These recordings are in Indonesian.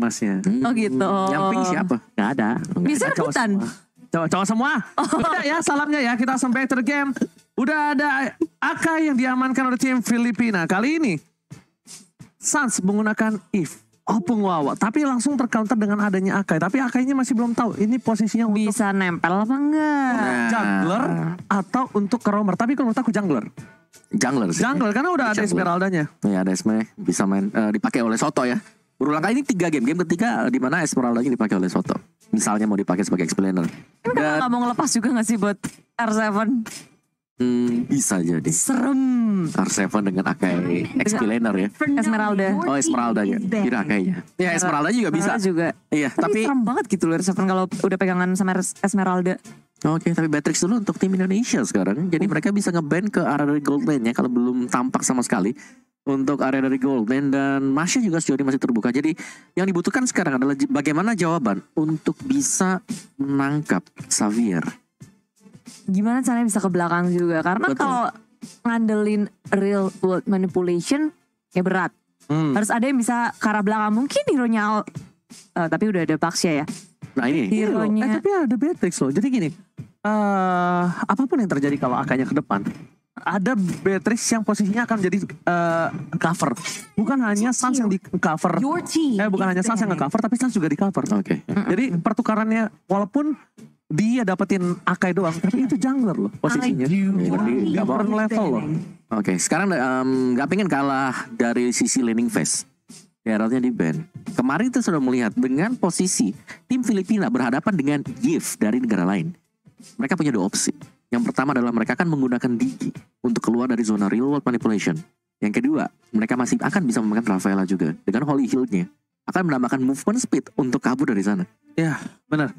emasnya. Oh gitu. Yang pink siapa? Gak ada. Bisa rebutan. Cowok semua. Udah ya salamnya ya. Kita langsung back to the game. Udah ada Akai yang diamankan oleh tim Filipina. Kali ini Suns menggunakan Eve. Opung Wawa. Tapi langsung tercounter dengan adanya Akai. Tapi Akainya masih belum tahu. Ini posisinya untuk Bisa nempel apa enggak? jungler atau untuk ke roamer. Tapi kalau menurut aku jungler. Jungler sih. Jungler karena udah ada Jungler. Esmeraldanya. Ya ada Esme bisa main dipakai oleh Soto ya. Berulang kali ini 3 game. Game ketiga di mana Esmeraldanya dipakai oleh Soto. Misalnya mau dipakai sebagai explainer. Kan kakak gak mau ngelepas juga gak sih buat R7? Bisa jadi. Serem. R7 dengan Akai explainer ya. Esmeralda. Oh Esmeralda ya. Kira Akainya. Ya Esmeralda juga bisa. Esmeralda juga. Iya Tapi tapi serem banget gitu loh R7 kalau udah pegangan sama Esmeralda. Oke, tapi Beatrix dulu untuk tim Indonesia sekarang. Jadi mereka bisa nge-ban ke area dari gold lane-nya kalau belum tampak sama sekali. Untuk area dari gold lane dan Masya juga sejauh ini masih terbuka. Jadi yang dibutuhkan sekarang adalah bagaimana jawaban untuk bisa menangkap Xavier. Gimana caranya bisa ke belakang juga. Karena Betul. kalau ngandelin real world manipulation ya berat. Harus ada yang bisa ke arah belakang. Mungkin hero-nya tapi udah ada Baxia ya. Nah ini. Hero-nya. Tapi ada Beatrix loh. Jadi gini. Apapun yang terjadi kalau Akainya ke depan. Ada Beatrix yang posisinya akan menjadi cover. Bukan hanya Suns yang di cover. Bukan hanya Suns yang nge-cover. Tapi Suns juga di cover. Oke. Jadi pertukarannya walaupun dia dapetin Akai doang, tapi itu jungler loh posisinya. Berarti different level loh. Oke, sekarang nggak pengen kalah dari sisi laning phase. Heraldnya di ban. Kemarin kita sudah melihat dengan posisi tim Filipina berhadapan dengan Gift dari negara lain. Mereka punya 2 opsi. Yang pertama adalah mereka akan menggunakan Digi untuk keluar dari zona real world manipulation. Yang kedua, mereka masih akan bisa memakan Rafaela juga dengan Holy Hill-nya. Akan menambahkan movement speed untuk kabur dari sana. Ya, benar.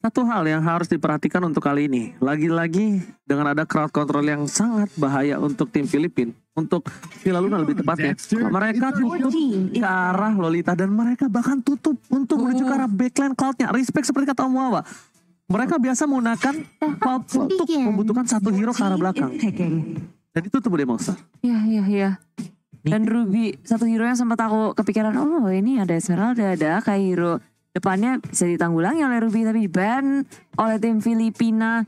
Satu hal yang harus diperhatikan untuk kali ini, lagi-lagi dengan ada crowd control yang sangat bahaya untuk tim Filipina, untuk Villa Luna lebih tepatnya, mereka tutup ke arah Lolita dan mereka bahkan tutup untuk menuju ke arah backline cloud-nya. Respect seperti kata Om Wawa. Mereka biasa menggunakan cloud untuk membutuhkan satu hero ke arah belakang. Dan itu tuh dia monster. Iya. Dan Ruby, satu hero yang sempat aku kepikiran, oh ini ada Esmeralda, ada Akai hero. Depannya bisa ditanggulangi oleh Ruby tapi di-ban oleh tim Filipina.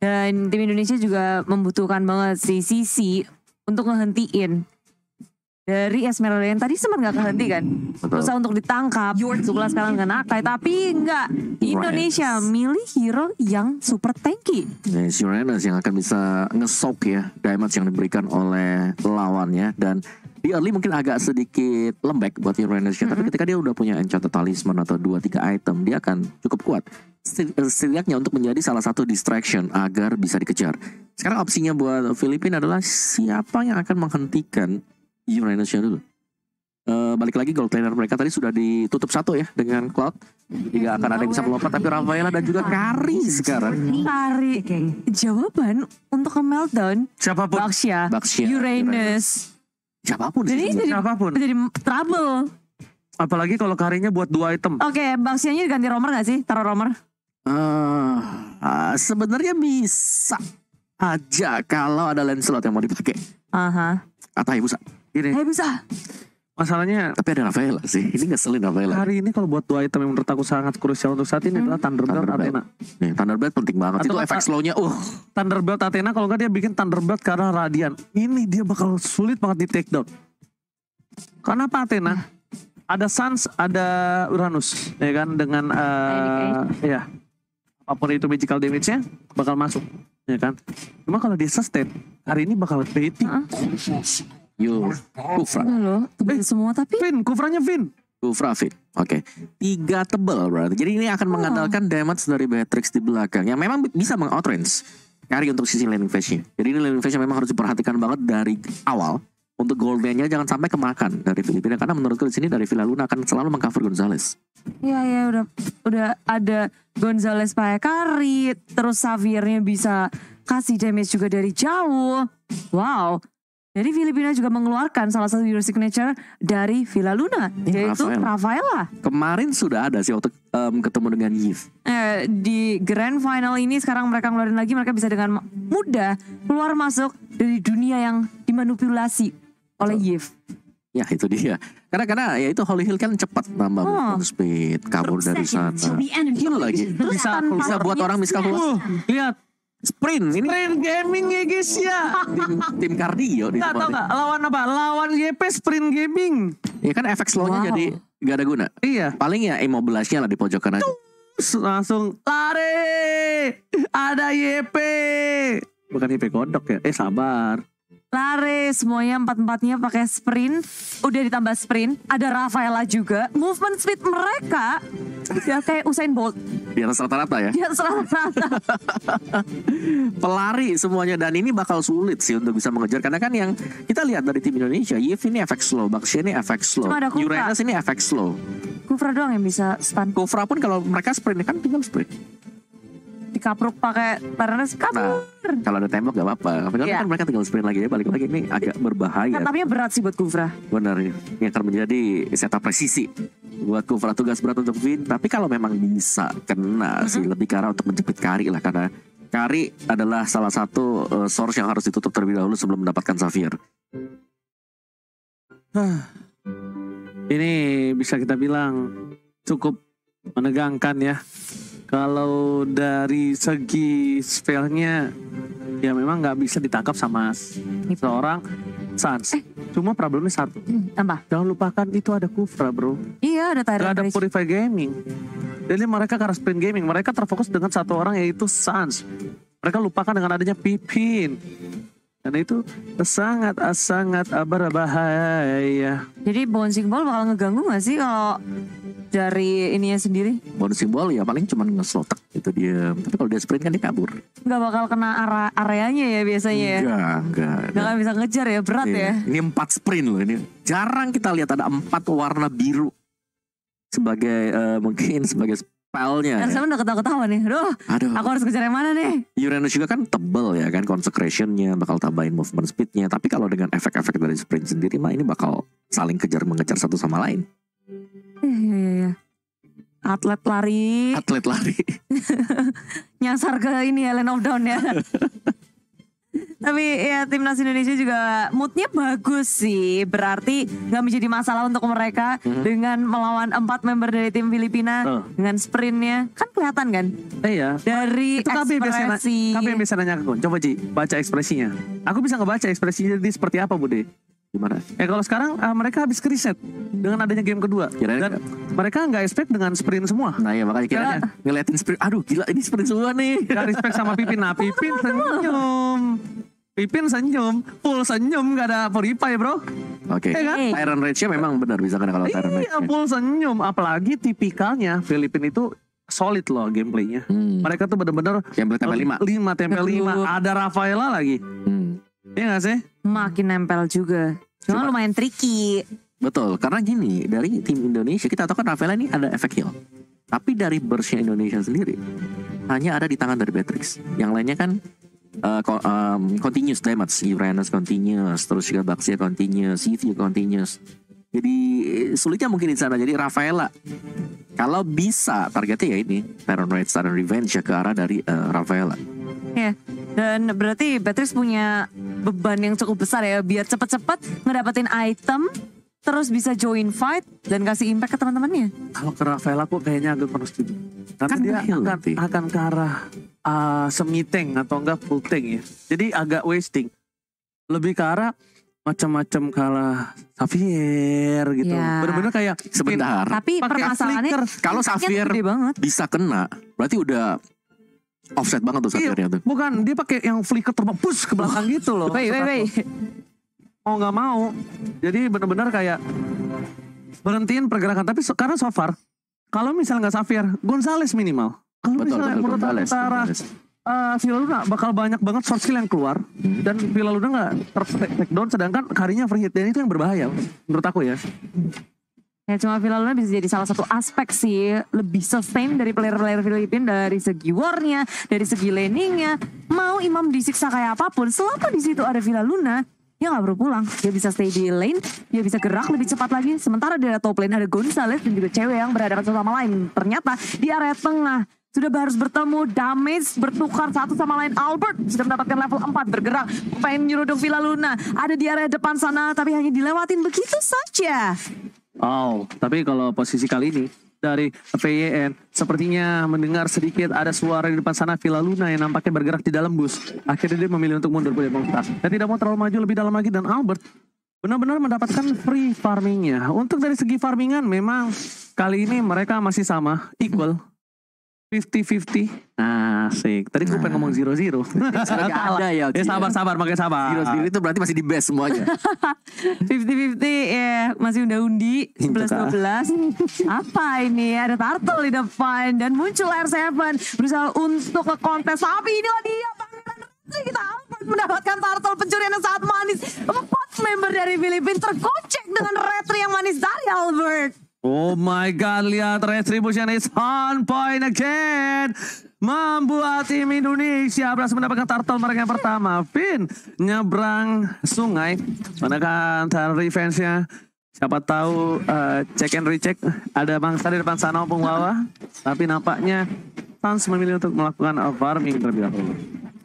Dan tim Indonesia juga membutuhkan banget si Sisi untuk ngehentiin dari Esmeralda yang tadi sempat gak kehenti kan. Berusaha untuk ditangkap, sebelah sekarang dengan Akai. Tapi enggak, Indonesia milih hero yang super tanky. Si Uranus yang akan bisa nge-soak ya damage yang diberikan oleh lawannya. Dan di early mungkin agak sedikit lembek buat Uranus ya. Tapi ketika dia udah punya Enchanted Talisman atau 2-3 item, dia akan cukup kuat setidaknya untuk menjadi salah satu distraction agar bisa dikejar. Sekarang opsinya buat Filipina adalah siapa yang akan menghentikan Uranusnya dulu. Balik lagi gold laner mereka tadi sudah ditutup satu ya dengan Cloud. Jika akan ada yang bisa melompat, tapi Rafaela dan juga Kari sekarang. Kari jawaban untuk ke meltdown Siapapun. Baxia, Uranus. Siapapun Jadi sih. Siapapun. jadi trouble. Apalagi kalau Karinya buat 2 item. Oke, Baxianya diganti romer gak sih? Taruh romer. Sebenarnya bisa aja kalau ada Lancelot yang mau dipakai. Atau Hayabusa. Gini, Bisa. masalahnya Tapi ada Rafaela sih. Ini ngeselin Rafaela. hari ini kalau buat 2 item yang menurut aku sangat krusial untuk saat ini adalah Thunderbelt Athena. Nih, Thunderbird penting banget. Atau Itu efek slow-nya. Thunderbelt Athena kalau nggak dia bikin Thunderbelt ke arah Radiant. Ini dia bakal sulit banget di take down. Karena apa Athena? Ada Suns, ada Uranus, ya kan dengan ya apapun itu magical damage-nya bakal masuk, ya kan. Cuma kalau dia sustain, hari ini bakal baiting. Kufra. Udah loh, tebel semua tapi Vin, Kufranya Vin. Kufra Fit. Oke. 3 tebal berarti. Jadi ini akan mengandalkan damage dari Beatrix di belakang. Yang memang bisa meng-outrange Kari untuk sisi laning phase-nya. Jadi ini laning phase-nya memang harus diperhatikan banget dari awal. Untuk gold lane-nya jangan sampai kemakan dari Filipina. Karena menurutku di sini dari Villa Luna akan selalu mengcover Gonzales. Iya udah ada Gonzales pakai Kari, terus Xaviernya bisa kasih damage juga dari jauh. Wow. Jadi Filipina juga mengeluarkan salah satu hero signature dari Villa Luna, yaitu Rafaela. Kemarin sudah ada sih waktu ketemu dengan Yves. Di grand final ini sekarang mereka ngeluarin lagi, mereka bisa dengan mudah keluar masuk dari dunia yang dimanipulasi oleh Yves. Ya itu dia. Karena ya itu Holy Hill kan cepat nambah movement speed, kabur dari sana. Hill lagi. Bisa buat orang misal keluar. Lihat. Sprint ini Sprint gaming ya guys ya. tim kardio di Nggak tahu depan. nggak lawan apa? Lawan YP Sprint Gaming. Ya kan efek slownya jadi gak ada guna. Iya. Paling ya immobilize-nya lah di pojokan aja. Langsung lari. Ada YP. Bukan YP kodok ya. Sabar. Lari semuanya empat-empatnya pakai sprint, udah ditambah sprint, ada Rafaela juga. Movement speed mereka ya kayak Usain Bolt. Di atas rata-rata ya. Dia rata-rata. Pelari semuanya dan ini bakal sulit sih untuk bisa mengejar karena kan yang kita lihat dari tim Indonesia, Yves ini efek slow, Baxia ini efek slow, Cuma ada Kufra. Uranus ini efek slow. Kufra doang yang bisa stun. Kufra pun kalau mereka sprint kan tinggal sprint. Dikapruk pakai Tyrannus Nah, kabur. kalau ada tembok gak apa-apa. Tapi Iya. kan mereka tinggal sprint lagi. Balik lagi ini agak berbahaya. Tapi berat sih buat Kufra. Benar ini akan menjadi setup presisi buat Kufra, tugas berat untuk Vin. Tapi kalau memang bisa kena sih lebih ke arah untuk menjepit Kari lah karena Kari adalah salah satu source yang harus ditutup terlebih dahulu sebelum mendapatkan Xavier. Ini bisa kita bilang cukup menegangkan ya. Kalau dari segi spellnya ya memang nggak bisa ditangkap sama seorang Sans. Cuma problemnya satu. Tambah. Jangan lupakan itu ada Kufra bro. Iya ada Gak ada Tyrannus. Purify Gaming. Jadi mereka karena sprint gaming. Mereka terfokus dengan satu orang yaitu Sans. Mereka lupakan dengan adanya Pipin. Dan itu sangat berbahaya. Jadi bouncing ball bakal ngeganggu gak sih kalau dari ininya sendiri? Bouncing ball ya paling cuma ngeslotek itu dia. Tapi kalau dia sprint kan dia kabur. Gak bakal kena areanya ya biasanya ya? Enggak. Gak akan bisa ngejar ya, berat Iya. ya? Ini 4 sprint loh ini. Jarang kita lihat ada 4 warna biru sebagai mungkin sebagai spellnya. Kan Ya. sama udah ketawa-ketawa nih. Aduh, Aduh. aku harus kejar yang mana nih? Uranus juga kan tebel ya kan, consecration-nya bakal tambahin movement speed-nya. Tapi kalau dengan efek-efek dari sprint sendiri mah ini bakal saling mengejar satu sama lain. Iya. Atlet lari Atlet lari. nyasar ke ini ya, Land of Down ya. Tapi ya timnas Indonesia juga moodnya bagus sih. Berarti gak menjadi masalah untuk mereka dengan melawan 4 member dari tim Filipina. Dengan sprintnya. Kan kelihatan kan? Iya. Dari Itu KB ekspresi. yang biasa nanya ke gue. Coba Ji, baca ekspresinya. Aku bisa ngebaca ekspresinya jadi seperti apa Bude. Gimana? Kalau sekarang mereka habis ke-reset dengan adanya game kedua. Kirain- Dan mereka nggak expect dengan sprint semua. Nah ya makanya kiranya ngeliatin sprint. Aduh gila ini sprint semua nih. Gak respect sama Pipin. Nah Pipin senyum. Pipin senyum. Full senyum gak ada purify bro. Oke. Iya kan? Tyrant Rage-nya memang benar bisa kena kalau Tyrant Iya Rage. full senyum. Apalagi tipikalnya Filipin itu solid loh gameplaynya. Mereka tuh bener-bener Gameplay tambah 5. 5 tempel 5. Ada Rafaela lagi. Iya gak sih? Makin nempel juga. Cuma lumayan tricky. Betul, karena gini, dari tim Indonesia kita tahu kan Rafaela ini ada efek heal. Tapi dari burst-nya Indonesia sendiri hanya ada di tangan dari Beatrix. Yang lainnya kan continuous damage, Uranus continuous, terus juga Baxia continuous, Yves continuous. Jadi sulitnya mungkin di sana. Jadi Rafaela kalau bisa targetnya ya ini Tyrant Rage dan Revenge ya ke arah dari Rafaela. Ya, dan berarti Beatrix punya beban yang cukup besar ya biar cepet-cepet ngedapetin item, terus bisa join fight dan kasih impact ke teman-temannya. Kalau ke Rafaela aku kayaknya agak kurang setuju. Karena Kan dia heal akan, nanti. akan ke arah semi tank atau enggak full tank ya. Jadi agak wasting. Lebih ke arah macam-macam kalah Xavier gitu. Ya. Bener-bener kayak Sebentar. Tapi Pakai permasalahannya flicker. Kalau impactnya Xavier gede banget. bisa kena, berarti udah offset banget tuh Iya, Xaviernya tuh. bukan dia pakai yang flicker terbang push ke belakang gitu loh. Wait. Mau nggak mau. Jadi benar-benar kayak berhentiin pergerakan. Tapi karena so far kalau misalnya nggak Xavier, Gonzales minimal. Kalau misalnya menurut aku antara Villa Luna bakal banyak banget short skill yang keluar dan Villa Luna nggak take down, sedangkan Karinya free hit dan itu yang berbahaya menurut aku ya. Ya cuma Villa Luna bisa jadi salah satu aspek sih lebih sustain dari player-player Filipina dari segi war-nya, dari segi laningnya. Mau Imam disiksa kayak apapun, selama di situ ada Villa Luna, dia nggak perlu pulang. Dia bisa stay di lane, dia bisa gerak lebih cepat lagi. Sementara di area top lane ada Gonzales dan juga cewek yang berhadapan satu sama lain. Ternyata di area tengah sudah harus bertemu. Damage bertukar satu sama lain. Albert sudah mendapatkan level 4 bergerak. Pengen nyuruh Villa Luna. Ada di area depan sana tapi hanya dilewatin begitu saja. Oh, tapi kalau posisi kali ini dari PYN sepertinya mendengar sedikit ada suara di depan sana Villa Luna yang nampaknya bergerak di dalam bus. Akhirnya dia memilih untuk mundur dari bangsa dan tidak mau terlalu maju lebih dalam lagi, dan Albert benar-benar mendapatkan free farmingnya. Untuk dari segi farmingan memang kali ini mereka masih sama, equal. 50-50. Asik. Tadi gue pengen ngomong 0-0. Ada ya. Sabar, makanya sabar. Zero itu berarti masih di base semuanya. 50-50 ya, masih undi 11-12. Apa ini? Ada Turtle di depan dan muncul R7 berusaha untuk ke kontes. Tapi inilah dia pangeran Retri. Kita Albert mendapatkan Turtle, pencurian yang sangat manis. 4 member dari Filipina tergocek dengan Retri yang manis dari Albert. Oh my god, lihat Retribution is on point again. Membuat tim Indonesia berhasil mendapatkan turtle mereka yang pertama. Finn nyebrang sungai, menekan revenge-nya. Siapa tahu check and recheck ada bangsa di depan sana maupun bawah. Tapi nampaknya Suns memilih untuk melakukan farming terlebih dahulu.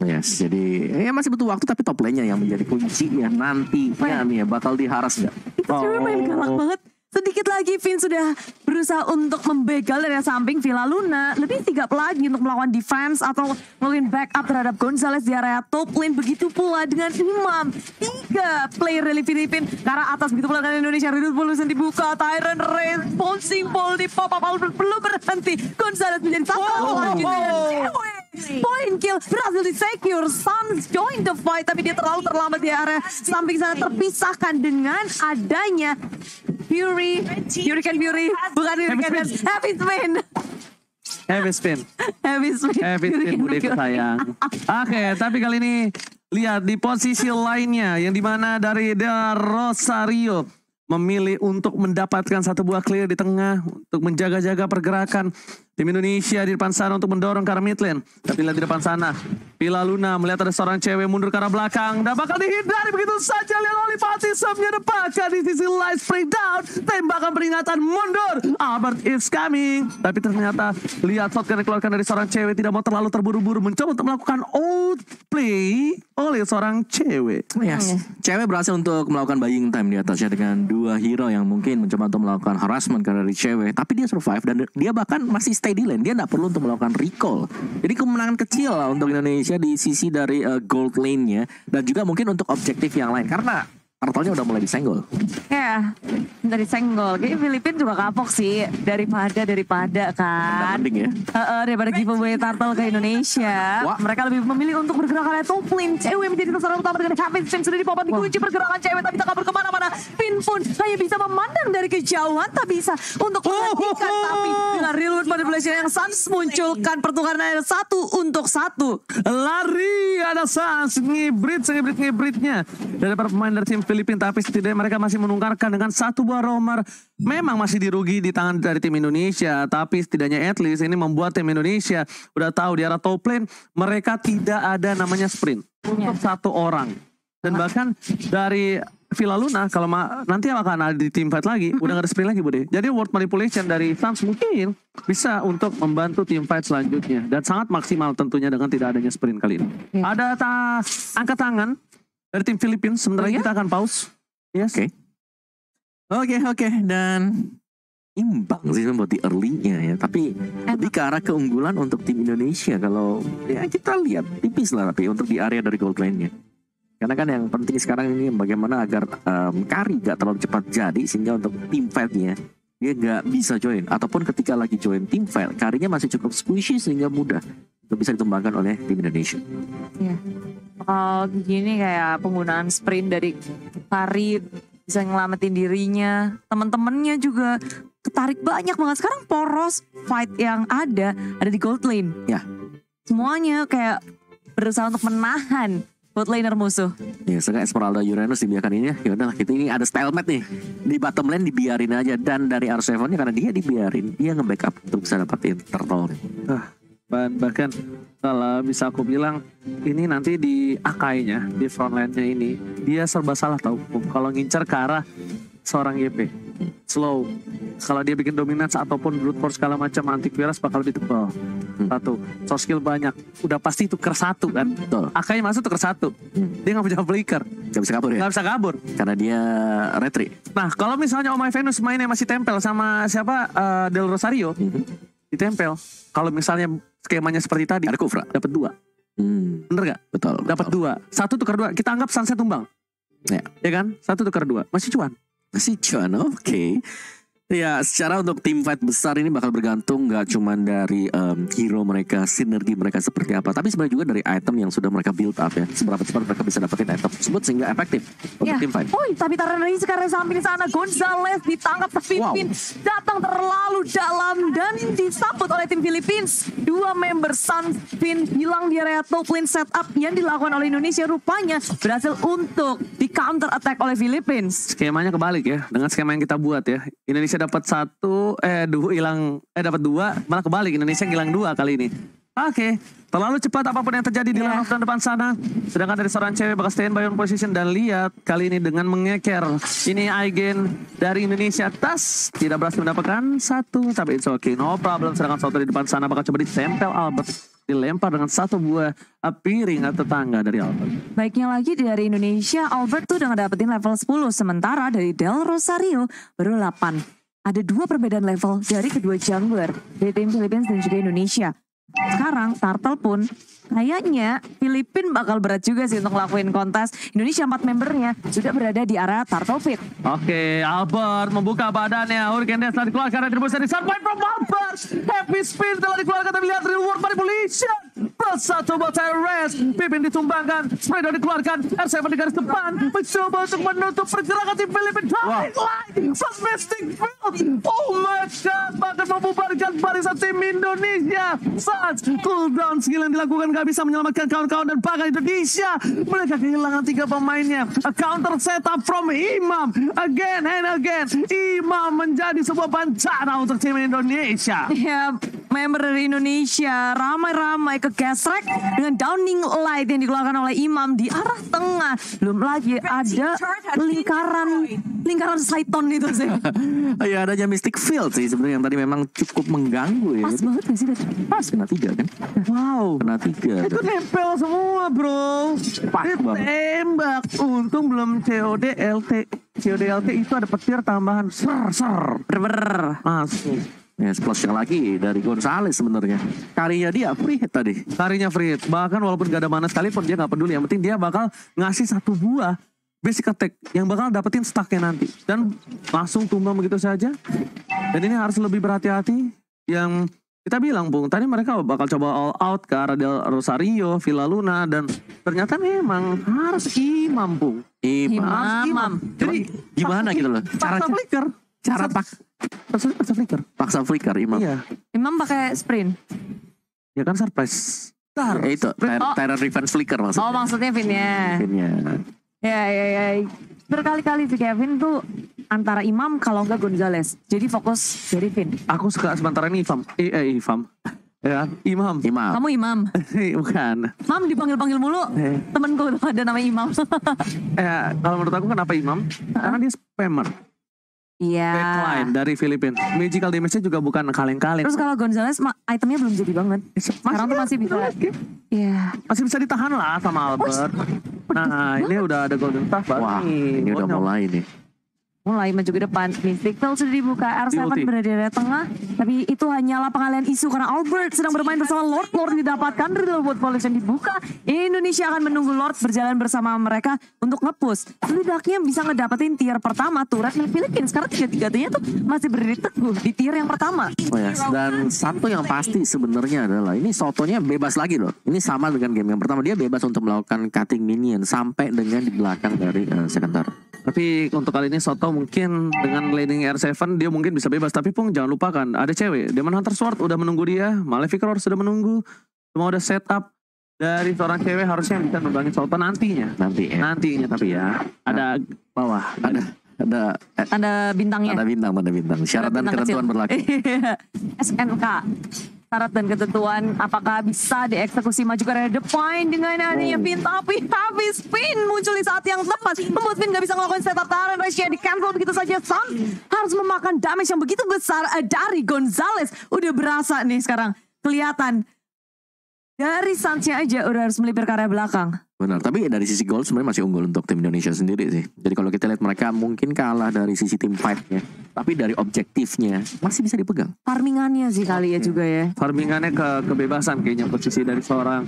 Yes, jadi ya masih butuh waktu, tapi top lane-nya yang menjadi kunci ya nantinya nih ya, bakal diharas nggak? Itu cewek main galak banget. Sedikit lagi Finn sudah berusaha untuk membegal dari samping Villa Luna. Lebih sigap lagi untuk melakukan defense atau melakukan backup terhadap Gonzalez di area top lane. Begitu pula dengan Imam. 3 player dari Filipina ke arah atas. Begitu pula dengan Indonesia. Ridul Polusen dibuka. Tyrant responsing ball di pop up. Albert belum berhenti. Gonzalez menjadi satu lagi dengan cewek. Point kill berhasil di-secure. Suns join the fight. Tapi dia terlalu terlambat di area samping sana. Terpisahkan dengan adanya Fury, Hurricane Fury, bukan Hurricane, Heavy Spin. Heavy spin. Heavy Spin, budeku sayang. Oke, tapi kali ini lihat di posisi lainnya yang dimana dari The Rosario memilih untuk mendapatkan satu buah clear di tengah untuk menjaga-jaga pergerakan tim Indonesia di depan sana untuk mendorong ke arah mid lane. Tapi lihat di depan sana Villa Luna melihat ada seorang cewek mundur ke arah belakang dan bakal dihindari begitu saja. Lihat Olivatism-nya depakkan di sisi light spray down. Tembakan peringatan mundur. Albert is coming. Tapi ternyata lihat shotgun dikeluarkan dari seorang cewek, tidak mau terlalu terburu-buru mencoba untuk melakukan outplay oleh seorang cewek. Yes. Cewek berhasil untuk melakukan buying time di atasnya dengan 2 hero yang mungkin mencoba untuk melakukan harassment karena dari cewek. Tapi dia survive dan dia bahkan masih stay di lane. Dia tidak perlu untuk melakukan recall. Jadi kemenangan kecil lah untuk Indonesia di sisi dari gold lane-nya. Dan juga mungkin untuk objektif yang lain. Karena turtle-nya udah mulai disenggol. Ya, dari senggol. Kayaknya Filipina juga kapok sih daripada kan. Mending ya. Daripada giveaway turtle ke Indonesia. Wah. Mereka lebih memilih untuk bergerak ke top lane. Cewek menjadi sasaran utama dengan Kevin Sim sudah dipopat dikunci pergerakan cewek tapi tak kabur kemana-mana. Finn pun hanya bisa memandang dari kejauhan, tak bisa untuk menghentikan. Tapi dengan real-world manipulation yang Suns munculkan pertukaran yang 1 untuk 1. Lari ada Suns ngibrit-ngibritnya dari para pemain dari tim Filipina, tapi setidaknya mereka masih menungkarkan dengan 1 buah roamer. Memang masih dirugi di tangan dari tim Indonesia, tapi setidaknya at least ini membuat tim Indonesia udah tahu di arah top lane mereka tidak ada namanya sprint untuk 1 orang. Dan bahkan dari Villa Luna kalau nanti akan ada di team fight lagi, udah gak ada sprint lagi Bude. Jadi word manipulation dari Suns mungkin bisa untuk membantu team fight selanjutnya dan sangat maksimal tentunya dengan tidak adanya sprint kali ini. Ada angkat tangan dari tim Filipina, sebentar lagi kita akan pause. Yes. Oke. Dan imbang sih buat di early-nya ya. Tapi lebih ke arah keunggulan untuk tim Indonesia. Kalau ya kita lihat tipis lah tapi untuk di area dari gold lane-nya. Karena kan yang penting sekarang ini bagaimana agar Kari gak terlalu cepat jadi. Sehingga untuk tim fight-nya dia gak bisa join. Ataupun ketika lagi join tim fight, Karinya masih cukup squishy sehingga mudah untuk bisa ditumbangkan oleh tim Indonesia. Iya. Oh gini kayak penggunaan sprint dari Kari bisa ngelamatin dirinya, teman-temannya juga ketarik banyak banget. Sekarang poros fight yang ada di gold lane. Ya. Semuanya kayak berusaha untuk menahan gold laner musuh. Ya sekarang Esmeralda Uranus dibiarkan ini ya udahlah kita ini ada stalemate nih di bottom lane dibiarin aja, dan dari R7-nya karena dia dibiarin dia nge-backup untuk bisa dapetin turtle. Bahkan kalau bisa aku bilang ini nanti di Akai-nya, di frontline-nya ini dia serba salah tahu kalau ngincer ke arah seorang YP. slow. Kalau dia bikin dominance ataupun brute force segala macam antivirus bakal lebih tebal. Satu, soft skill banyak. Udah pasti tuker satu kan. Betul. Akanya masuk tuker satu. Dia nggak punya flicker. Gak bisa kabur ya? Nggak bisa kabur. Karena dia retri. Nah kalau misalnya Omai Venus mainnya masih tempel sama siapa Del Rosario, ditempel. Kalau misalnya skemanya seperti tadi, Ada Kufra. dapat 2. Bener gak? Betul. Dapat 2. 1 tukar 2. Kita anggap Sunset tumbang. Ya. Ya kan? 1 tukar 2. Masih cuan. Masih cuan, oke. Ya, secara untuk tim fight besar ini bakal bergantung gak cuma dari hero mereka, sinergi mereka seperti apa, tapi sebenarnya juga dari item yang sudah mereka build up ya. Seberapa cepat mereka bisa dapetin item tersebut sehingga efektif untuk Ya. tim fight. Oh, tapi taruh dari sekarang samping sana Gonzales ditangkap Pipin, datang terlalu dalam dan disambut oleh tim Philippines. 2 member Sunspin hilang di area top lane setup yang dilakukan oleh Indonesia rupanya berhasil untuk di counter attack oleh Philippines. Skemanya kebalik ya. Dengan skema yang kita buat ya. Indonesia dapat 1, dapat 2, malah kebalik. Indonesia hilang 2 kali ini. Oke, terlalu cepat apapun yang terjadi di lane of depan sana. Sedangkan dari seorang cewek bakal stand by on position dan lihat kali ini dengan mengeker. Ini Aigen dari Indonesia tas tidak berhasil mendapatkan 1, tapi it's okay, no problem. Sedangkan Soto di depan sana bakal coba ditempel Albert. Dilempar dengan 1 buah piring atau tetangga dari Albert. Baiknya lagi dari Indonesia, Albert tuh udah ngedapetin level 10. Sementara dari Del Rosario baru 8. Ada 2 perbedaan level dari kedua jungler dari tim Philippines dan juga Indonesia. Sekarang Turtle pun kayaknya Filipin bakal berat juga sih untuk ngelakuin kontes. Indonesia 4 membernya sudah berada di area Turtle Pit. Oke, Albert membuka badannya. Hurricane Death telah dikeluarkan dari tribus dari Sunpoint from Albert. Happy Spin telah dikeluarkan, tapi lihat reward manipulation. Bersatu buat Tyrese. Pipin ditumbangkan. Spreader dikeluarkan. R7 di garis depan. Mencoba untuk menutup pergerakan tim Filipin. Fantastic build. Oh my God. Bahkan membubarkan barisan tim Indonesia. Saat cooldown skill yang dilakukan gak bisa menyelamatkan kawan-kawan dan bahkan Indonesia. Mereka kehilangan 3 pemainnya. A counter setup from Imam. Again and again. Imam menjadi sebuah bencana untuk tim Indonesia. Ya, member dari Indonesia ramai-ramai ke gesrek dengan downing light yang dikeluarkan oleh Imam di arah tengah. Belum lagi ada lingkaran Saiton itu sih. Ya adanya Mystic Field sih sebenarnya yang tadi memang cukup mengganggu ya. Pas banget gak sih tadi? Pas kena 3 kan? Wow. Kena 3. Itu nempel semua bro. Pas banget. Tembak. Untung belum COD LT. COD LT itu ada petir tambahan. Ser. Bener. Masuk. Ya, splashnya lagi dari Gonzales sebenarnya. Karinya dia free hit tadi. Karinya free hit. Bahkan walaupun gak ada mana sekalipun dia gak peduli. Yang penting dia bakal ngasih 1 buah basic attack yang bakal dapetin stacknya nanti. Dan langsung tumbang begitu saja. Dan ini harus lebih berhati-hati. Yang kita bilang Bung, tadi mereka bakal coba all out ke arah Del Rosario, Villa Luna. Dan ternyata memang harus Imam Bung. Imam. Jadi Gimana gitu loh? paksa flicker. Paksa flicker. Paksa flicker Imam. Iya. Imam pakai sprint. Ya kan surprise. Ya, itu Terror Revenge Flicker maksudnya. Oh, maksudnya Vin-nya. Pinnya. Ya. Berkali-kali si Kevin tuh antara Imam kalau enggak Gonzales. Jadi fokus dari Vin. Aku suka sementara ini Imam. Ya, Imam. Kamu Imam. Bukan. Mam dipanggil-panggil mulu. Temenku tuh ada namanya Imam. Kalau menurut aku kenapa Imam? Karena dia spammer. Iya. Backline dari Filipina. Magical damage-nya juga bukan kaleng-kaleng. Terus kalau Gonzales itemnya belum jadi banget. Sekarang tuh masih bisa. Iya. Masih bisa ditahan lah sama Albert. Nah, ini udah ada Golden Staff baru. Wah, ini udah mulai nih. Mulai maju ke depan. Mystic Field sudah dibuka. R7 berada di tengah. Tapi itu hanyalah pengalian isu karena Albert sedang bermain bersama Lord. Lord didapatkan. Riddlewood Coalition dibuka. Indonesia akan menunggu Lord berjalan bersama mereka untuk nge-push. Setidaknya bisa ngedapetin tier pertama turret di Filipina. Sekarang tiga-tiganya tuh masih berdiri teguh di tier yang pertama. Oh ya, dan satu yang pasti sebenarnya adalah ini Sotonya bebas lagi loh. Ini sama dengan game yang pertama, dia bebas untuk melakukan cutting minion sampai dengan di belakang dari Sekandar. Tapi untuk kali ini Soto mungkin dengan laning R7 dia mungkin bisa bebas. Tapi Pung jangan lupakan ada cewek. Demon Hunter Sword udah menunggu dia. Malefic Roar sudah menunggu. Semua udah set up. Dari seorang cewek harusnya bisa numbangin Soto nantinya. Nantinya tapi ya. Ada bawah. Ada bintangnya. Ada bintang. Syarat dan ketentuan berlaku. SNK. syarat dan ketentuan apakah bisa dieksekusi maju ke area depan dengan adanya pin, tapi habis pin muncul di saat yang tepat membuat Finn gak bisa ngelakuin setup taran Rashia di cancel begitu saja. Sam harus memakan damage yang begitu besar dari Gonzalez. Udah berasa nih sekarang kelihatan dari Sansnya aja udah harus melipir ke area belakang. Benar, tapi dari sisi gol sebenarnya masih unggul untuk tim Indonesia sendiri sih. Jadi kalau kita lihat mereka mungkin kalah dari sisi tim fight-nya, tapi dari objektifnya masih bisa dipegang. Farmingannya sih kali ya juga ya. Farmingannya kebebasan kayaknya posisi dari seorang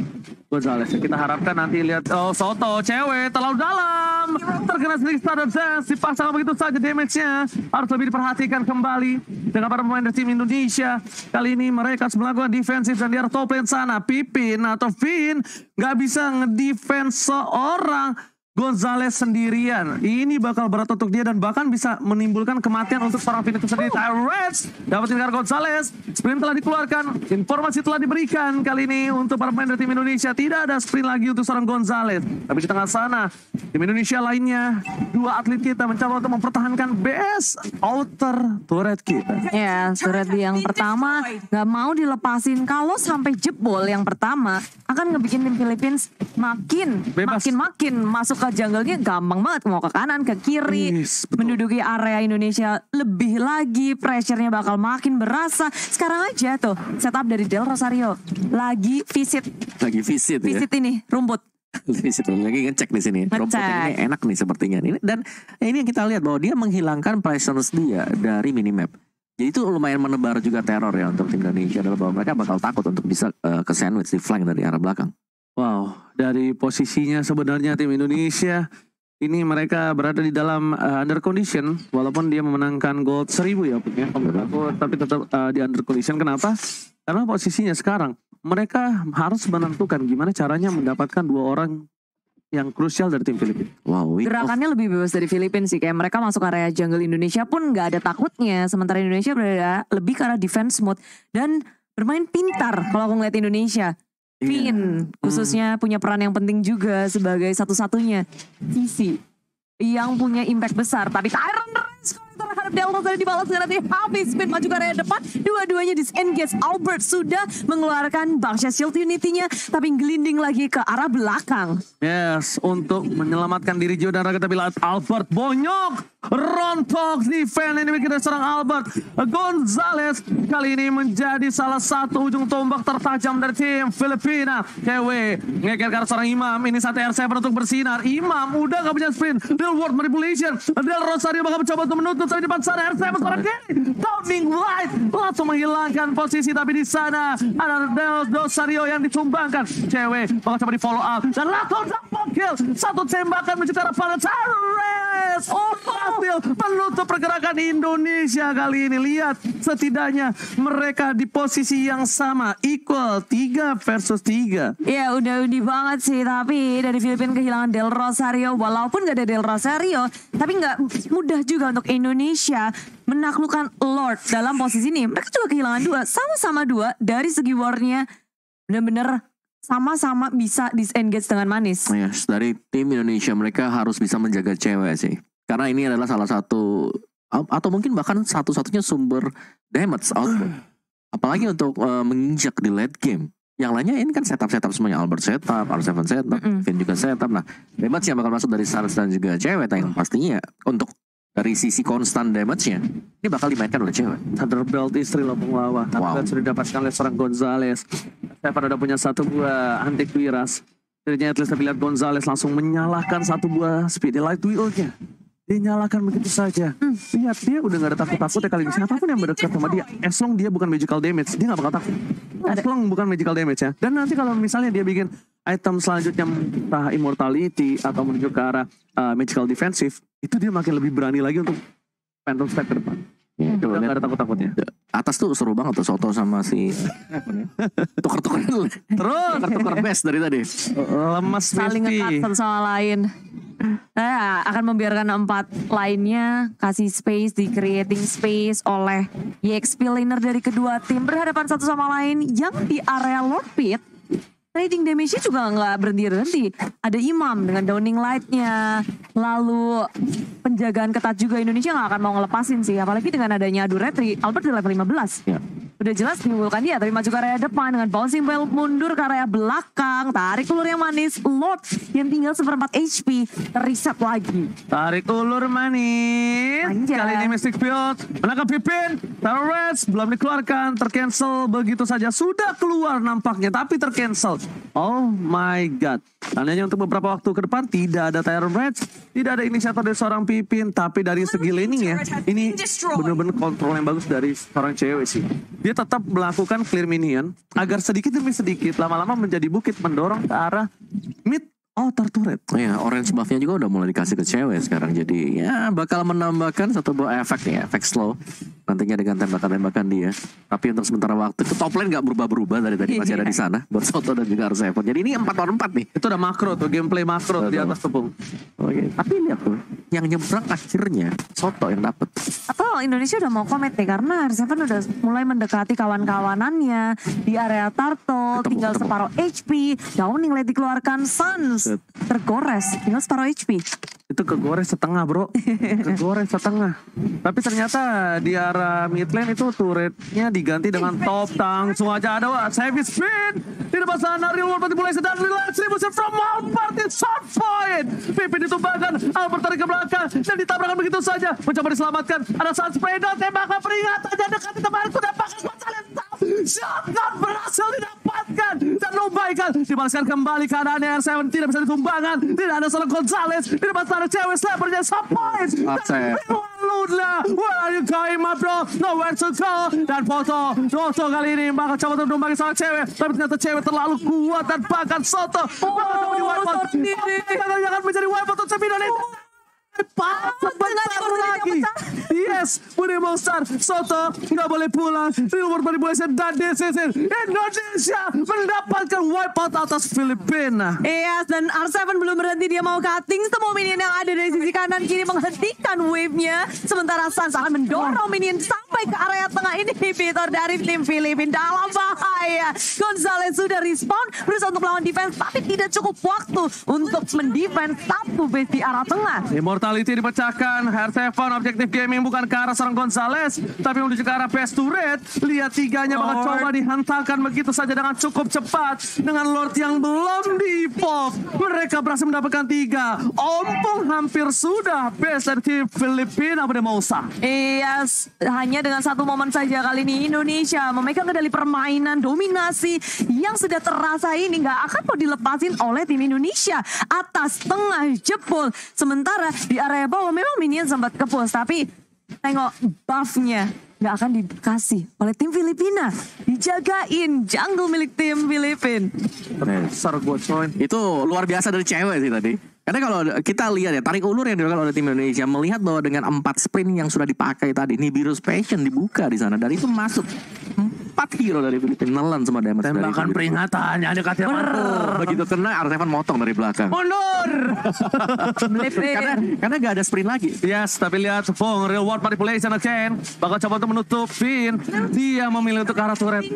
Gonzalez. Kita harapkan nanti lihat Soto cewek terlalu dalam, terkena sedikit standard dance, dipasang begitu saja damage-nya. Harus lebih diperhatikan kembali dengan para pemain dari tim Indonesia. Kali ini mereka harus melakukan defensif dan di arah top lane sana Pipin atau Finn nggak bisa ngedefense seorang Gonzalez sendirian. Ini bakal berat untuk dia dan bahkan bisa menimbulkan kematian untuk para Finn itu sendiri. Tyrants dapat tinggal Gonzalez. Sprint telah dikeluarkan, informasi telah diberikan kali ini untuk para pemain dari tim Indonesia. Tidak ada sprint lagi untuk seorang Gonzalez. Tapi di tengah sana tim Indonesia lainnya, dua atlet kita mencoba untuk mempertahankan base outer turret kita. Ya, turret yang pertama gak mau dilepasin. Kalau sampai jebol yang pertama akan ngebikin tim Philippines makin Bebas. makin masuk ke jungle-nya gampang banget. Mau ke kanan, ke kiri, Yes, betul. menduduki area Indonesia lebih lagi. Pressure-nya bakal makin berasa. Sekarang aja tuh setup dari Del Rosario lagi visit ini rumput. Visit lagi ngecek di sini. Ngecek. Rumputnya ini enak nih sepertinya. Dan ini yang kita lihat bahwa dia menghilangkan presence dia dari minimap. Jadi itu lumayan menebar juga teror ya untuk tim Indonesia, adalah bahwa mereka bakal takut untuk bisa ke sandwich di flank dari arah belakang. Wow, dari posisinya sebenarnya tim Indonesia ini mereka berada di dalam under condition, walaupun dia memenangkan gold 1000 ya, punya tapi tetap di under condition. Kenapa? Karena posisinya sekarang mereka harus menentukan gimana caranya mendapatkan dua orang yang krusial dari tim Filipina. Wow, Gerakannya lebih bebas dari Filipina sih. Kayak mereka masuk area jungle Indonesia pun gak ada takutnya. Sementara Indonesia berada lebih ke arah defense mode. Dan bermain pintar kalau aku ngeliat Indonesia. Finn khususnya punya peran yang penting juga sebagai satu-satunya sisi yang punya impact besar. Tapi Tyron terhadap Del Rosario dibalas dengan nanti habis Finn maju ke area depan. Dua-duanya disengage. Albert sudah mengeluarkan Bangsha Shield Unity-nya, tapi gelinding lagi ke arah belakang. Yes, untuk menyelamatkan diri Gio dan Raga, tapi lihat Albert bonyok. Rontok defense ini bikin seorang Albert Gonzalez kali ini menjadi salah satu ujung tombak tertajam dari tim Filipina. Cewek ngeker ke arah seorang Imam. Ini saat R7 untuk bersinar. Imam udah gak punya sprint. Real world manipulation. Del Rosario bakal mencoba untuk menutup, tapi di depan sana R7 seorang Kenny Downing Light langsung menghilangkan posisi, tapi di sana ada Del Rosario yang ditumbangkan. Cewek bakal coba di follow up dan langsung double kill. Satu tembakan menuju ke arah pada Tyrese. Berhasil menutup pergerakan Indonesia kali ini. Lihat, setidaknya mereka di posisi yang sama, equal 3 versus 3. Ya udah undi banget sih. Tapi dari Filipina kehilangan Del Rosario. Walaupun gak ada Del Rosario, tapi gak mudah juga untuk Indonesia menaklukkan Lord dalam posisi ini. Mereka juga kehilangan 2. Sama-sama 2 dari segi war-nya. Bener-bener sama-sama bisa disengage dengan manis. Yes, dari tim Indonesia mereka harus bisa menjaga cewek sih. Karena ini adalah salah satu, atau mungkin bahkan satu-satunya sumber damage output. Apalagi untuk menginjak di late game. Yang lainnya ini kan setup semuanya. Albert setup, R7 setup, Finn juga setup. Nah, damage yang bakal masuk dari Saras dan juga cewek yang pastinya untuk dari sisi konstan damage-nya ini bakal dimainkan oleh cewek. Thunderbolt istri loh penglawan. Wow. Sudah didapatkan oleh seorang Gonzalez. Saya pada udah punya satu buah antik wiras. Jadinya at least tapi lihat Gonzalez langsung menyalahkan satu buah speedy light wheel-nya. Dia nyalakan begitu saja. Lihat, dia udah gak ada takut-takutnya kali ini. Siapapun yang berdekat sama dia, as long dia bukan magical damage, dia gak bakal takut. As long bukan magical damage ya. Dan nanti kalau misalnya dia bikin item selanjutnya entah immortality atau menuju ke arah magical defensive, itu dia makin lebih berani lagi untuk phantom step ke depan. Udah gak ada takut-takutnya. Atas tuh seru banget tuh Soto sama si tuker-tuker dulu. Terus Tuker best dari tadi. lemas Saling ngekat Messi. satu sama lain. Nah, akan membiarkan 4 lainnya kasih space, di creating space oleh EXP laner dari kedua tim berhadapan satu sama lain yang di area Lord Pit. Trading damage-nya juga nggak berhenti-henti. Ada Imam dengan Downing Light-nya. Lalu penjagaan ketat juga Indonesia nggak akan mau ngelepasin sih. Apalagi dengan adanya adu retri, Albert di level 15. Ya. udah jelas menimbulkan dia, tapi maju ke area depan dengan bouncing ball mundur ke area belakang, tarik ulur yang manis, Lord yang tinggal 1/4 HP terreset lagi. Tarik ulur manis. Anjay. Kali ini Mystic Field menangkap Pipin. Terror Reds belum dikeluarkan, tercancel begitu saja. Sudah keluar nampaknya, tapi tercancel. Oh my god. Tandanya untuk beberapa waktu ke depan tidak ada Terror Reds, tidak ada inisiator dari seorang Pipin, tapi dari segi laning ya, ini benar-benar kontrol yang bagus dari seorang cewek sih. Dia tetap melakukan clear minion agar sedikit demi sedikit lama-lama menjadi bukit mendorong ke arah mid outer turret. Ya, orange buff-nya juga udah mulai dikasih ke cewek sekarang. Jadi ya bakal menambahkan satu buah efek nih, efek slow. Nantinya dengan tembakan-tembakan dia. Tapi untuk sementara waktu, ke top lane gak berubah-berubah dari tadi masih ada di sana. Buat Soto dan juga harus effort. Jadi ini 4-on-4 nih. Itu udah makro tuh, gameplay makro di atas tepung. Oke. Tapi lihat tuh, yang nyebrang akhirnya Soto yang dapet. Atau Indonesia udah mau komit nih karena R7 udah mulai mendekati kawan-kawanannya di area turtle, tinggal separuh HP, Downing lagi dikeluarkan, Suns tergores, tinggal separuh HP. Itu kegores setengah bro, kegores setengah. Tapi ternyata di arah mid lane itu turretnya diganti dengan top tank. Langsung aja ada wah, heavy spin di depan sana. Real World mulai sedang distribusi from all party shot point. Pipin ditumbangkan, Albert tarik ke belakang dan ditabrakkan begitu saja. Mencoba diselamatkan, ada Sunspray dan tembakan peringatan dan dekati teman kudapatkan Gonzales. Shotgun berhasil didapatkan dan Lubaikan dibalaskan kembali keadaannya. R7 tidak bisa ditumbangkan, tidak ada seorang Gonzales di depan sana. Cewek snipernya Subpoint dan Luna, where are you going my bro, nowhere to go. Dan foto kali ini bakal coba untuk numbangi seorang cewek, tapi ternyata cewek terlalu kuat dan bahkan Soto bakal coba di wipe out sendiri. Jangan menjadi wipe out untuk Indonesia. Sebentar lagi. Yes, Budi Monster. Soto nggak boleh pulang. Real World Manipulation dan DCC Indonesia mendapatkan wipeout atas Filipina. Yes, dan R7 belum berhenti, dia mau cutting semua minion yang ada dari sisi kanan kiri menghentikan wave-nya. Sementara Suns akan mendorong minion sampai ke area tengah. Ini inhibitor dari tim Filipina dalam bahaya. Gonzales sudah respawn, berusaha untuk melawan defense, tapi tidak cukup waktu untuk mendefense satu base di arah tengah. Immortality dipecahkan. R7 objektif gaming bukan ke arah seorang Gonzales, tapi menuju ke arah base turret. Lihat tiganya bakal coba dihantarkan begitu saja dengan cukup cepat. Dengan Lord yang belum di-evolve, mereka berhasil mendapatkan 3. Ompong hampir sudah base dari tim Filipina pada Mausa. Yes, hanya dengan satu momen saja kali ini Indonesia memegang kendali permainan dominasi yang sudah terasa ini nggak akan mau dilepasin oleh tim Indonesia. Atas tengah jebol, sementara di area bawah memang minion sempat kepus, tapi tengok buffnya nggak akan dikasih oleh tim Filipina. Dijagain jungle milik tim Filipin. Besar gue coy. Itu luar biasa dari cewek sih tadi. Karena kalau kita lihat ya, tarik ulur yang dilakukan oleh tim Indonesia, melihat bahwa dengan 4 sprint yang sudah dipakai tadi, Nibiru's Passion dibuka di sana, dan itu masuk 4 hero dari Filipina, nelan semua damage. Tembakan peringatan yang dekatnya mantul. Begitu kena, R7 motong dari belakang. Mundur. karena gak ada sprint lagi. Yes, tapi lihat Fong, Real World Manipulation again. Bakal coba untuk menutup Finn. Dia memilih untuk ke arah turret.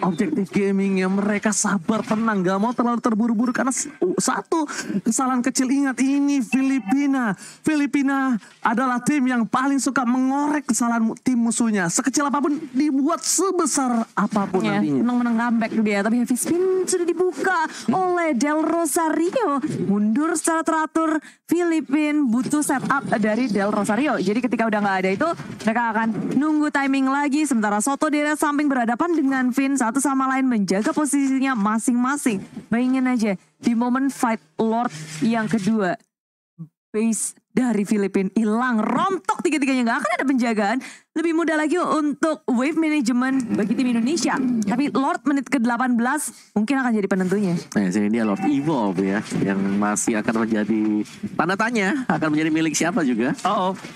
Objektif gaming yang mereka sabar, tenang, gak mau terlalu terburu-buru karena satu kesalahan kecil. Ingat ini Filipina. Filipina adalah tim yang paling suka mengorek kesalahan tim musuhnya. Sekecil apapun dibuat sebesar apapun nantinya. Menang-menang comeback dia, tapi heavy spin sudah dibuka oleh Del Rosario. Mundur secara teratur, Filipin butuh setup dari Del Rosario. Jadi ketika udah nggak ada itu, mereka akan nunggu timing lagi. Sementara Soto di area samping berhadapan dengan Finn, satu sama lain menjaga posisinya masing-masing. Bayangin aja, di momen fight Lord yang kedua, base dari Filipina hilang, rontok tiga-tiganya, nggak akan ada penjagaan. Lebih mudah lagi untuk wave management bagi tim Indonesia. Tapi Lord menit ke-18 mungkin akan jadi penentunya. Nah, sini dia Lord Evolve ya, yang masih akan menjadi tanda tanya, akan menjadi milik siapa juga.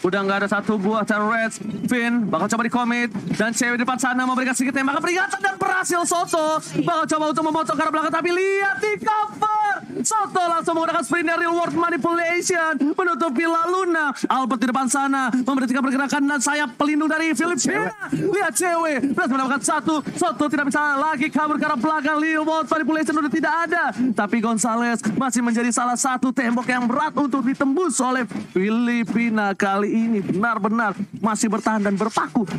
Udah nggak ada satu buah Reds. Finn bakal coba di-commit, dan cewek di depan sana memberikan sedikit tembakan peringatan dan berhasil. Soto bakal coba untuk memotong ke arah belakang, tapi lihat di cover. Soto langsung menggunakan sprint dari Real World Manipulation menutup Villa Luna. Albert di depan sana memberhentikan pergerakan dan sayap pelindung dari Filipina. Lihat cewek berhasil mendapatkan 1. Soto tidak bisa lagi kabur ke arah belakang. Real World Manipulation udah tidak ada, tapi Gonzales masih menjadi salah satu tembok yang berat untuk ditembus oleh Filipina. Kali ini benar-benar masih bertahan dan berpaku.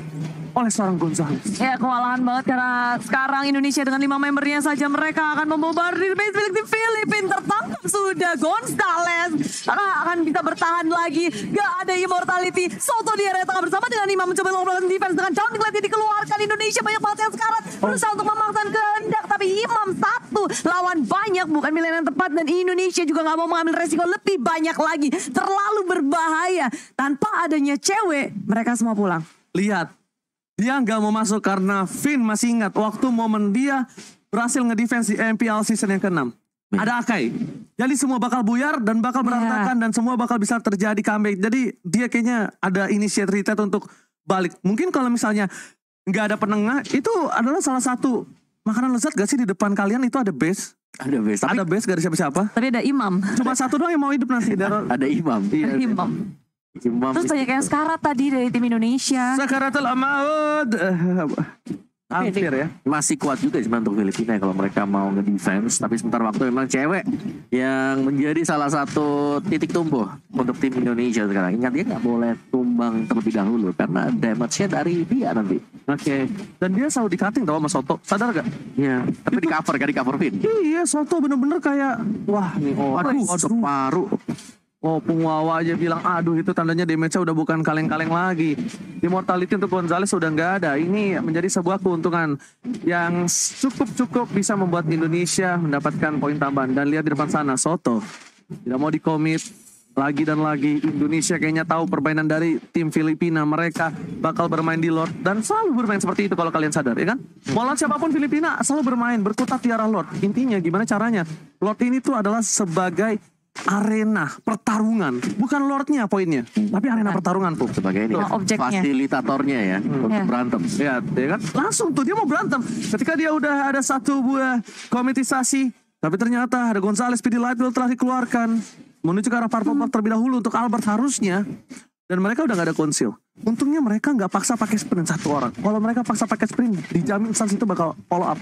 oleh seorang Gonzales. Ya kewalahan banget karena sekarang Indonesia dengan 5 membernya saja mereka akan membombardir base milik tim Filipina. Tertangkap sudah Gonzales. Akan bisa bertahan lagi. Gak ada immortality. Soto di area tengah bersama dengan Imam mencoba melakukan defense dengan Downing Light dikeluarkan. Indonesia banyak banget yang sekarat. Berusaha untuk memaksakan kehendak. Tapi Imam satu lawan banyak. Bukan pilihan yang tepat. Dan Indonesia juga gak mau mengambil resiko lebih banyak lagi. Terlalu berbahaya. Tanpa adanya cewek, mereka semua pulang. Lihat, dia nggak mau masuk karena Finn masih ingat waktu momen dia berhasil ngedefense di MPL season yang ke-6. Ada Akai. Jadi semua bakal buyar dan bakal berantakan dan semua bakal bisa terjadi comeback. Jadi dia kayaknya ada initiate retreat untuk balik. Mungkin kalau misalnya nggak ada penengah, itu adalah salah satu makanan lezat gak sih di depan kalian itu ada base. Ada base. Tapi Ada base gak ada siapa-siapa. Tapi ada Imam. Cuma satu doang yang mau hidup nanti. ada Imam. Ada Imam. Imam Terus banyak yang sekarat tadi dari tim Indonesia. Sakaratul Amaud. Hampir ya. masih kuat juga sebenarnya untuk Filipina kalau mereka mau ngedefense, tapi sebentar waktu memang cewek yang menjadi salah satu titik tumbuh untuk tim Indonesia sekarang. Ingat dia nggak boleh tumbang terlebih dahulu karena damage-nya dari dia nanti. Oke. Dan dia selalu di-cutting tau sama Soto. Sadar gak? Iya. Tapi di cover kan, di cover Vin. Iya, Soto bener-bener kayak wah nih Aduh, separuh. Oh, Pungwawa aja bilang, aduh itu tandanya damage-nya udah bukan kaleng-kaleng lagi. Immortality untuk Gonzales udah nggak ada. Ini menjadi sebuah keuntungan yang cukup bisa membuat Indonesia mendapatkan poin tambahan. Dan lihat di depan sana, Soto tidak mau dikomit lagi dan lagi. Indonesia kayaknya tahu permainan dari tim Filipina. Mereka bakal bermain di Lord dan selalu bermain seperti itu kalau kalian sadar, ya kan? Mau lawan siapapun Filipina selalu bermain, berkutat di arah Lord. Intinya gimana caranya? Lord ini tuh adalah sebagai arena pertarungan, bukan Lordnya poinnya, tapi arena pertarungan tuh Sebagai ini objeknya. fasilitatornya ya untuk berantem. ya kan langsung tuh dia mau berantem ketika dia udah ada satu buah komitisasi, tapi ternyata ada Gonzales PD Light Wheel telah dikeluarkan menuju ke arah Purple Pop terlebih dahulu untuk Albert harusnya, dan mereka udah gak ada konsil. Untungnya mereka nggak paksa pakai sprint satu orang. Kalau mereka paksa pakai sprint, dijamin instansi itu bakal follow up.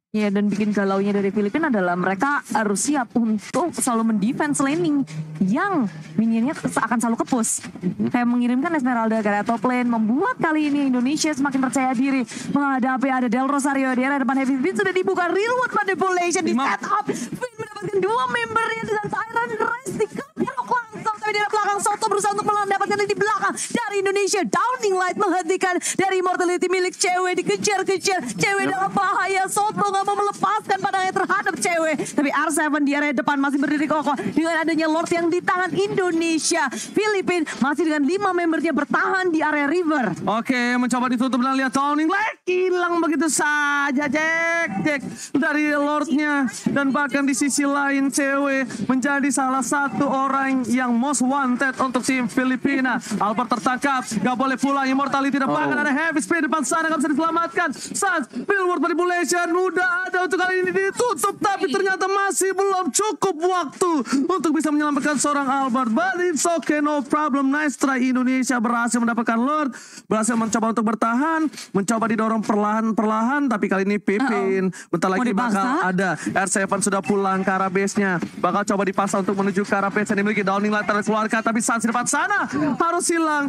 Ya, dan bikin galaunya dari Filipina adalah mereka harus siap untuk selalu mendefense laning yang minionnya akan selalu kepus. Kayak mengirimkan Esmeralda ke area top lane, membuat kali ini Indonesia semakin percaya diri menghadapi ada Del Rosario di area depan Heavy Speed sudah dibuka Realwood Manipulation di setup. Finn mendapatkan 2 membernya dengan Tyrant Rest di kamerok langsung, tapi di belakang Soto berusaha untuk mendapatkan di belakang dari Indonesia. Downing Light menghentikan dari immortality milik cewek, dikejar-kejar cewek dalam bahaya. Soto gak mau melepaskan pandangannya terhadap cewek, tapi R7 di area depan masih berdiri kokoh dengan adanya Lord yang di tangan Indonesia. Filipina masih dengan 5 membernya bertahan di area river. Oke, mencoba ditutup dan lihat Downing Light hilang begitu saja, cek dari Lordnya, dan bahkan di sisi lain cewek menjadi salah satu orang yang most wanted untuk tim Filipina. Albert tertangkap, gak boleh pulang, immortality tidak bahkan ada Heavy Speed depan sana, gak bisa diselamatkan. Sans, Billboard Manipulation udah ada untuk kali ini ditutup, tapi ternyata masih belum cukup waktu untuk bisa menyelamatkan seorang Albert. But it's okay, no problem. Nice try. Indonesia berhasil mendapatkan Lord, berhasil mencoba untuk bertahan, mencoba didorong perlahan-perlahan, tapi kali ini Pipin bentar lagi bakal ada. R7 sudah pulang ke arah base-nya, bakal coba dipaksa untuk menuju ke arah base yang dimiliki Downing Light terkeluarkan, tapi Sans di depan sana harus hilang.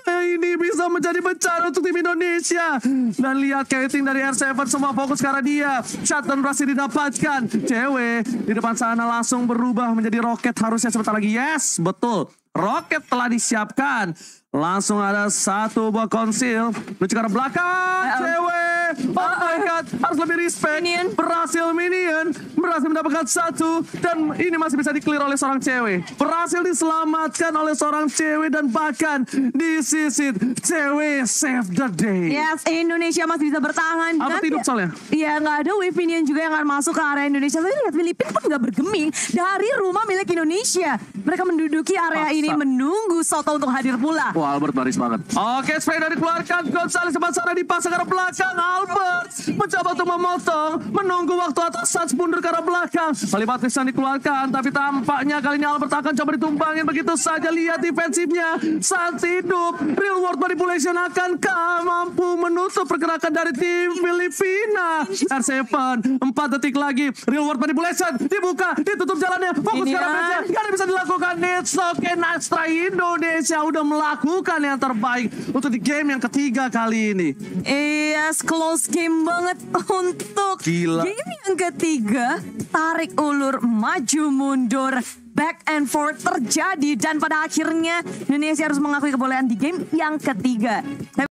Ini bisa menjadi bencana untuk tim Indonesia. Dan lihat Kating dari R7 semua fokus ke arah dia. Shutdown berhasil didapatkan. Cewek di depan sana langsung berubah menjadi roket harusnya sebentar lagi. Yes, betul. Roket telah disiapkan. Langsung ada satu buah konsil menuju ke arah belakang. Cewek, oh my god, harus lebih respect. Minion berhasil mendapatkan satu, dan ini masih bisa di-clear oleh seorang cewek. Berhasil diselamatkan oleh seorang cewek dan bahkan disisit. Cewek save the day. Yes, Indonesia masih bisa bertahan. Apa hidup soalnya? Iya, nggak ada wave minion juga yang akan masuk ke area Indonesia. Tapi lihat Filipina pun nggak bergeming dari rumah milik Indonesia. Mereka menduduki area ini menunggu Soto untuk hadir pula. Wah, Albert baris banget. Oke, spray dari keluarkan. Gonzales depan sana dipasang ke arah belakang. Albert mencoba untuk memotong, menunggu waktu atas Suns mundur ke arah belakang. Kali Patrice dikeluarkan, tapi tampaknya kali ini Albert akan coba ditumpangin begitu saja. Lihat defensifnya, Suns hidup. Real World Manipulation akankah mampu menutup pergerakan dari tim Filipina? R7, 4 detik lagi. Real World Manipulation dibuka, ditutup jalannya. Fokus ke arah meja, gak ada bisa dilakukan. It's okay, nice try. Indonesia udah melakukan yang terbaik untuk di game yang ketiga kali ini. Yes, close game banget untuk Gila. game yang ketiga. Tarik ulur, maju mundur, back and forth terjadi. Dan pada akhirnya Indonesia harus mengakui kebolehan di game yang ketiga.